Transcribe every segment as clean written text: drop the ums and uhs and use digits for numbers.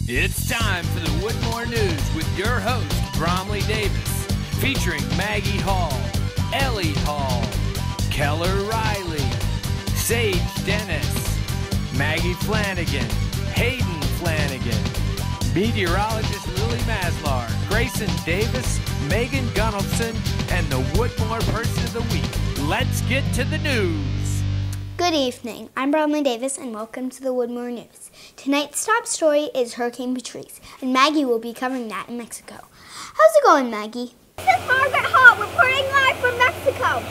It's time for the Woodmoor News with your host, Bromley Davis, featuring Maggie Hall, Ellie Hall, Keller Riley, Sage Dennis, Maggie Flanagan, Hayden Flanagan, meteorologist Lily Maslar, Grayson Davis, Megan Gunnelson, and the Woodmoor Person of the Week. Let's get to the news. Good evening. I'm Bromley Davis, and welcome to the Woodmoor News. Tonight's top story is Hurricane Patrice, and Maggie will be covering that in Mexico. How's it going, Maggie? This is Margaret Hall reporting live from Mexico.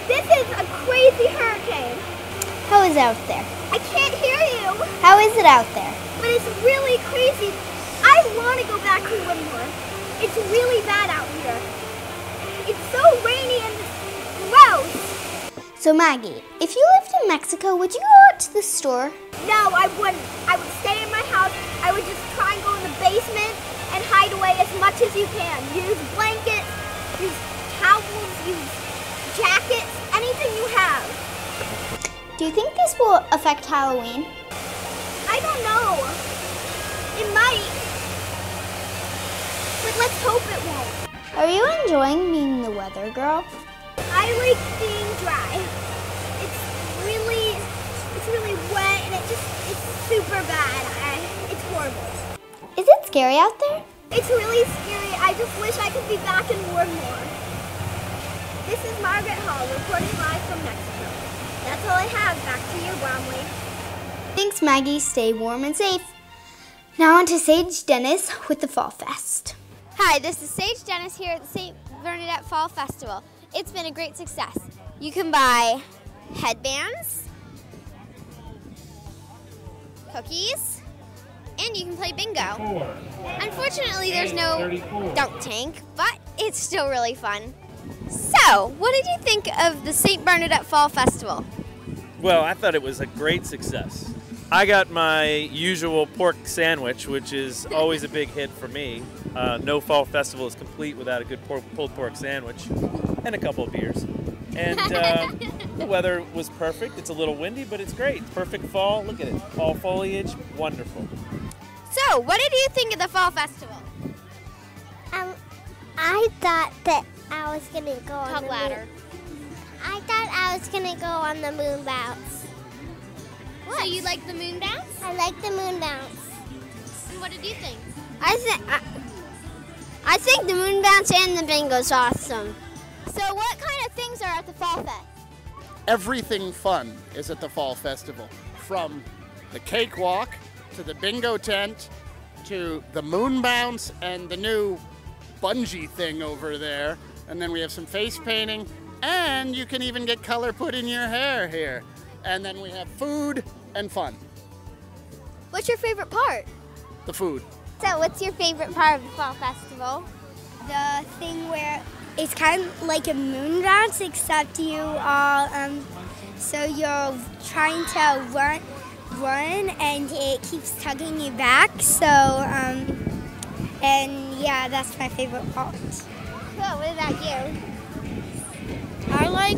This is a crazy hurricane. How is it out there? I can't hear you. How is it out there? But it's really crazy. I want to go back to Woodmoor. It's really bad out here. It's so rainy and gross. So Maggie, if you lived in Mexico, would you go out to the store? No, I wouldn't. I would stay in my house. I would just try and go in the basement and hide away as much as you can. Use blankets, use towels, use jackets, anything you have. Do you think this will affect Halloween? I don't know. It might. But let's hope it won't. Are you enjoying being the weather girl? I like being dry. It's really wet and it's super bad. It's horrible. Is it scary out there? It's really scary. I just wish I could be back in Woodmoor. This is Margaret Hall reporting live from Mexico. That's all I have. Back to you, Bromley. Thanks, Maggie. Stay warm and safe. Now on to Sage Dennis with the Fall Fest. Hi, this is Sage Dennis here at the St. Bernadette Fall Festival. It's been a great success. You can buy headbands, cookies, and you can play bingo. Unfortunately, there's no dunk tank, but it's still really fun. So, what did you think of the St. Bernadette Fall Festival? Well, I thought it was a great success. I got my usual pork sandwich, which is always a big hit for me. No fall festival is complete without a good pulled pork sandwich and a couple of beers. And the weather was perfect. It's a little windy, but it's great. Perfect fall. Look at it. Fall foliage. Wonderful. So, what did you think of the Fall Festival? I thought that I was going to go on Talk the louder. I thought I was going to go on the moon bounce. So you like the moon bounce? I like the moon bounce. And what did you think? I think the moon bounce and the bingo's awesome. So what kind of things are at the Fall Fest? Everything fun is at the Fall Festival, from the cakewalk to the bingo tent to the moon bounce and the new bungee thing over there. And then we have some face painting, and you can even get color put in your hair here. And then we have food and fun. What's your favorite part? The food. So what's your favorite part of the Fall Festival? The thing where it's kind of like a moon bounce, except you all, so you're trying to run and it keeps tugging you back. So, and yeah, that's my favorite part. Cool, what about you? I like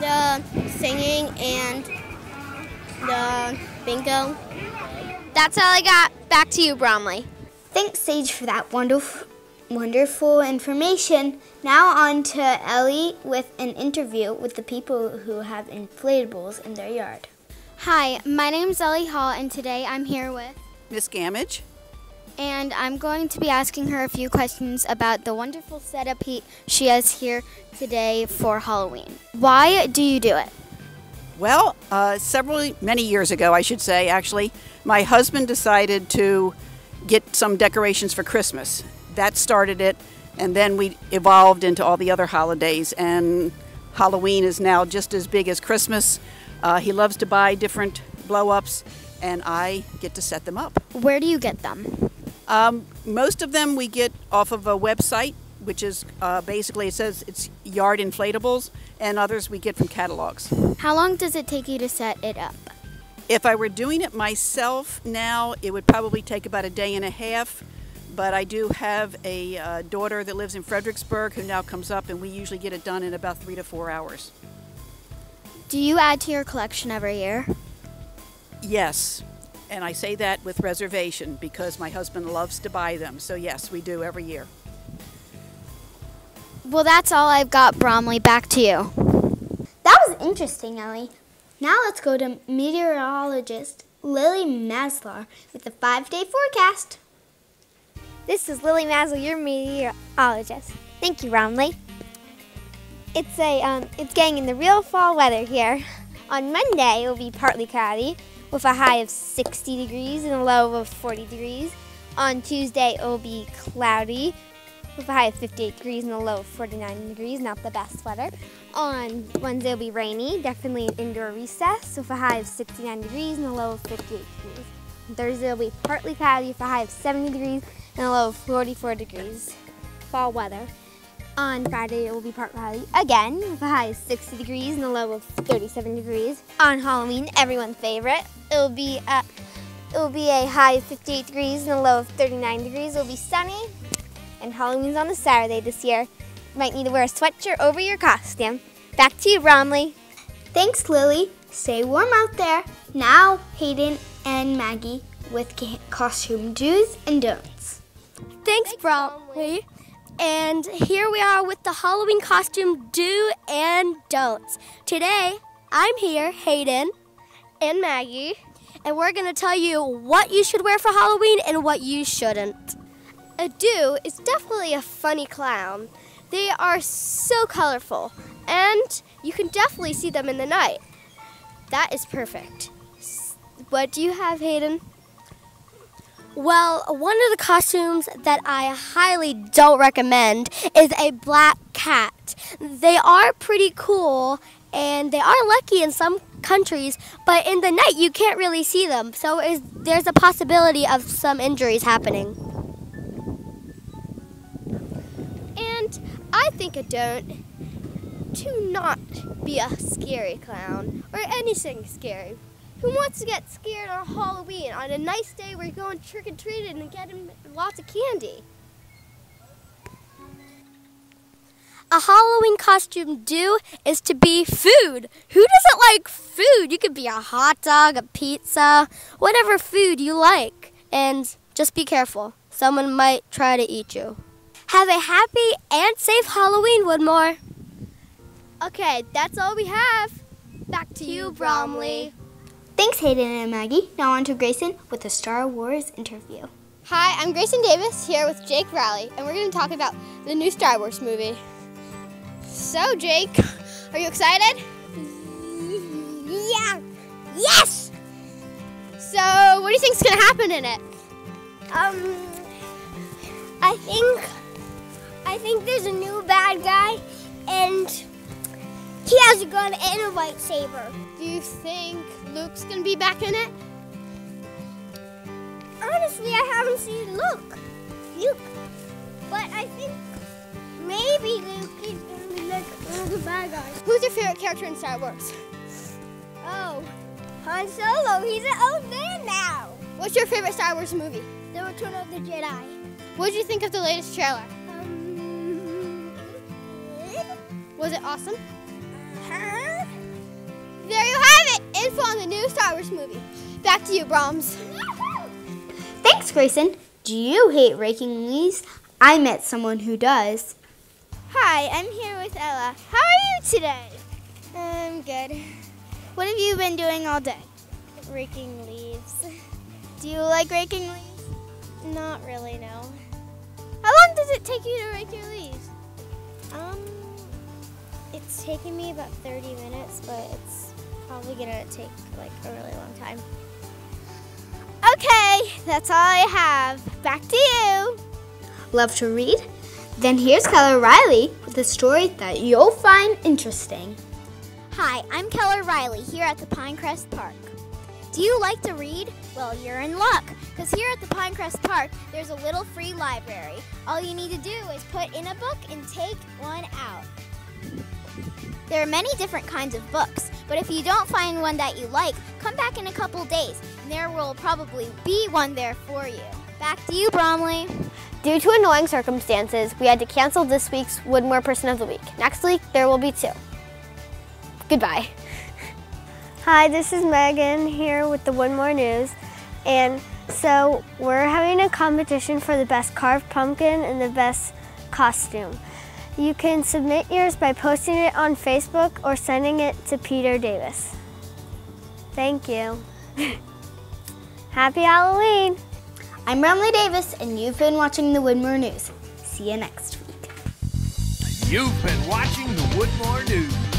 the singing and the bingo. That's all I got. Back to you, Bromley. Thanks, Sage, for that wonderful information. Now on to Ellie with an interview with the people who have inflatables in their yard. Hi, my name's Ellie Hall, and today I'm here with Miss Gamage. and I'm going to be asking her a few questions about the wonderful setup she has here today for Halloween. Why do you do it? Well, many years ago, I should say, actually, my husband decided to get some decorations for Christmas. That started it, and then we evolved into all the other holidays, and Halloween is now just as big as Christmas. He loves to buy different blow-ups, and I get to set them up. Where do you get them? Most of them we get off of a website, which is basically, it says it's Yard Inflatables, and others we get from catalogs. How long does it take you to set it up? If I were doing it myself now, it would probably take about a day and a half, but I do have a daughter that lives in Fredericksburg who now comes up, and we usually get it done in about 3 to 4 hours. Do you add to your collection every year? Yes, And I say that with reservation because my husband loves to buy them. So yes, we do every year. Well, that's all I've got, Bromley. Back to you. That was interesting, Ellie. Now let's go to meteorologist Lily Maslar with the 5-day forecast. This is Lily Maslar, your meteorologist. Thank you, Bromley. It's getting in the real fall weather here. On Monday, it will be partly cloudy with a high of 60 degrees and a low of 40 degrees. On Tuesday, it will be cloudy with a high of 58 degrees and a low of 49 degrees, not the best weather. On Wednesday, it will be rainy, definitely an indoor recess with a high of 69 degrees and a low of 58 degrees. On Thursday, it will be partly cloudy with a high of 70 degrees and a low of 44 degrees. Fall weather. On Friday, it will be partly cloudy again with a high of 60 degrees and a low of 37 degrees. On Halloween, everyone's favorite, it will be a high of 58 degrees and a low of 39 degrees. It will be sunny, and Halloween's on a Saturday this year. You might need to wear a sweatshirt over your costume. Back to you, Bromley. Thanks, Lily. Stay warm out there. Now, Hayden and Maggie with costume do's and don'ts. Thanks, Bromley. And here we are with the Halloween costume do and don'ts. Today, I'm here, Hayden and Maggie, and we're going to tell you what you should wear for Halloween and what you shouldn't. A do is definitely a funny clown. They are so colorful, and you can definitely see them in the night. That is perfect. What do you have, Hayden? Well, one of the costumes that I highly don't recommend is a black cat. They are pretty cool, and they are lucky in some countries, but in the night you can't really see them, so there's a possibility of some injuries happening. And I think a don't to not be a scary clown or anything scary. Who wants to get scared on Halloween on a nice day where you're going trick-or-treating and getting lots of candy? A Halloween costume do is to be food. Who doesn't like food? You could be a hot dog, a pizza, whatever food you like. And just be careful. Someone might try to eat you. Have a happy and safe Halloween, Woodmoor. Okay, that's all we have. Back to you, Bromley. Thanks, Hayden and Maggie. Now on to Grayson with the Star Wars interview. Hi, I'm Grayson Davis here with Jake Rowley, and we're going to talk about the new Star Wars movie. So, Jake, are you excited? Yeah. Yes! So, what do you think is going to happen in it? I think there's a new bad guy, and he has a gun and a lightsaber. Do you think Luke's going to be back in it? Honestly, I haven't seen Luke. But I think maybe Luke is going to be like one of the bad guys. Who's your favorite character in Star Wars? Oh, Han Solo. He's an old man now. What's your favorite Star Wars movie? The Return of the Jedi. What did you think of the latest trailer? Was it awesome? There you have it! Info on the new Star Wars movie. Back to you, Broms. Thanks, Grayson. Do you hate raking leaves? I met someone who does. Hi, I'm here with Ella. How are you today? I'm good. What have you been doing all day? Raking leaves. Do you like raking leaves? Not really, no. How long does it take you to rake your leaves? It's taking me about 30 minutes, but it's probably gonna take like a really long time. Okay, that's all I have. Back to you. Love to read? Then here's Keller Riley with a story that you'll find interesting. Hi, I'm Keller Riley here at the Pinecrest Park. Do you like to read? Well, you're in luck, because here at the Pinecrest Park, there's a little free library. All you need to do is put in a book and take one out. There are many different kinds of books, but if you don't find one that you like, come back in a couple days, and there will probably be one there for you. Back to you, Bromley. Due to annoying circumstances, we had to cancel this week's Woodmoor Person of the Week. Next week, there will be 2. Goodbye. Hi, this is Megan here with the Woodmoor News. And so we're having a competition for the best carved pumpkin and the best costume. You can submit yours by posting it on Facebook or sending it to Peter Davis. Thank you. Happy Halloween! I'm Bromley Davis, and you've been watching the Woodmoor News. See you next week. You've been watching the Woodmoor News.